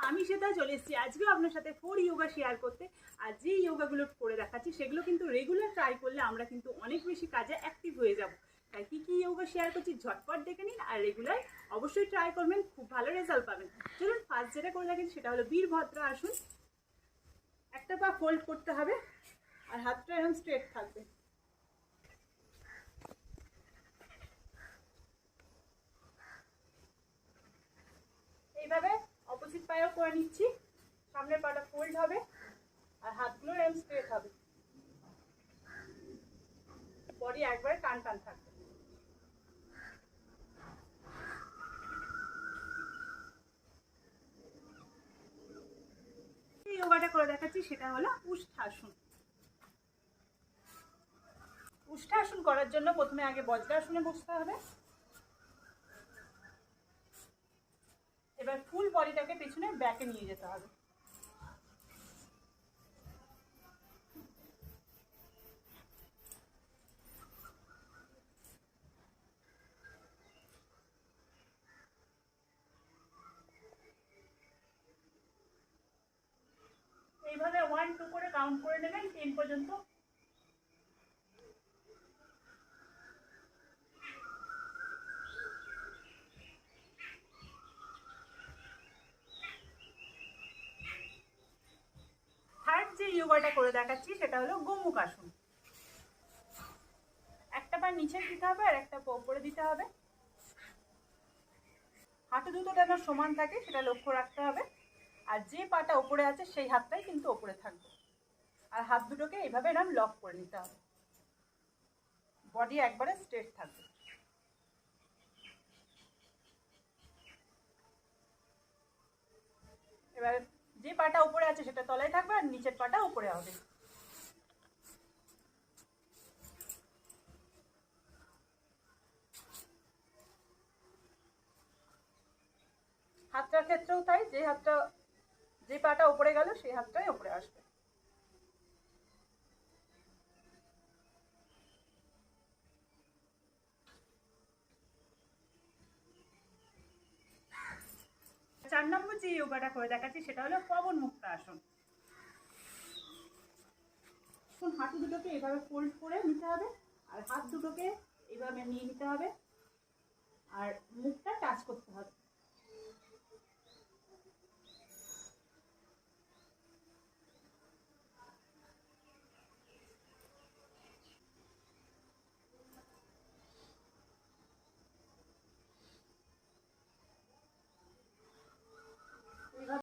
আমি সেটা চলে এসেছি আজকেও আপনার সাথে 4 ইয়োগা শেয়ার করতে। আর যে ইয়োগাগুলো করে দেখাচ্ছি সেগুলো কিন্তু রেগুলার ট্রাই করলে আমরা কিন্তু অনেক বেশি কাজে অ্যাক্টিভ হয়ে যাব। তাই কী কী ইয়োগা শেয়ার করছি ঝটপট দেখে নিন, আর রেগুলার অবশ্যই ট্রাই করবেন, খুব ভালো রেজাল্ট পাবেন। চলুন ফার্স্ট যেটা করে দেখেন সেটা হলো বীরভদ্র আসন। একটা পা ফোল্ড করতে হবে আর হাতটা এরকম স্ট্রেট থাকবে। এইভাবে অপোজিট পায়েও করে নিচ্ছি। সামনের পাটা ফোল্ড হবে আর হাতগুলো এরকম স্ট্রেট হবে, বডি একবারে টান টান থাকবে। এই যোগাটা করে দেখাচ্ছি সেটা হলো উষ্ঠাসন। উষ্ঠাসন করার জন্য প্রথমে আগে বজ্রাসনে বসতে হবে। এবার ফুল বডিটাকে পেছনে ব্যাকে নিয়ে যেতে হবে। এইভাবে 1 2 করে কাউন্ট করে নেবেন 10 পর্যন্ত। থার্ড যে যোগাটা করে দেখাচ্ছি সেটা হলো গোমুখ আসন। একটা পা নিচে দিতে হবে আর একটা পা উপরে দিতে হবে। হাঁটু দুটো যেন সমান থাকে সেটা লক্ষ্য রাখতে হবে। আর যে পাটা উপরে আছে সেই হাতটাই কিন্তু উপরে থাকবে। আর হাত দুটোকে এইভাবে এরকম লক করে নিতে হবে, বডি একবারে স্ট্রেট থাকবে। এবার যে পাটা উপরে আছে সেটা তলায় থাকবে আর নিচের পাটা উপরে হবে। হাতটার ক্ষেত্রেও তাই, যে পাটা উপরে গেল সেই হাতটাই উপরে আসবে। চার নম্বর যে যোগাটা করে দেখাচ্ছি সেটা হলো পবন মুক্ত আসন। হাঁটু দুটোকে এভাবে ফোল্ড করে নিতে হবে আর হাত দুটোকে এইভাবে নিয়ে নিতে হবে আর মুখটা টাচ করতে হবে।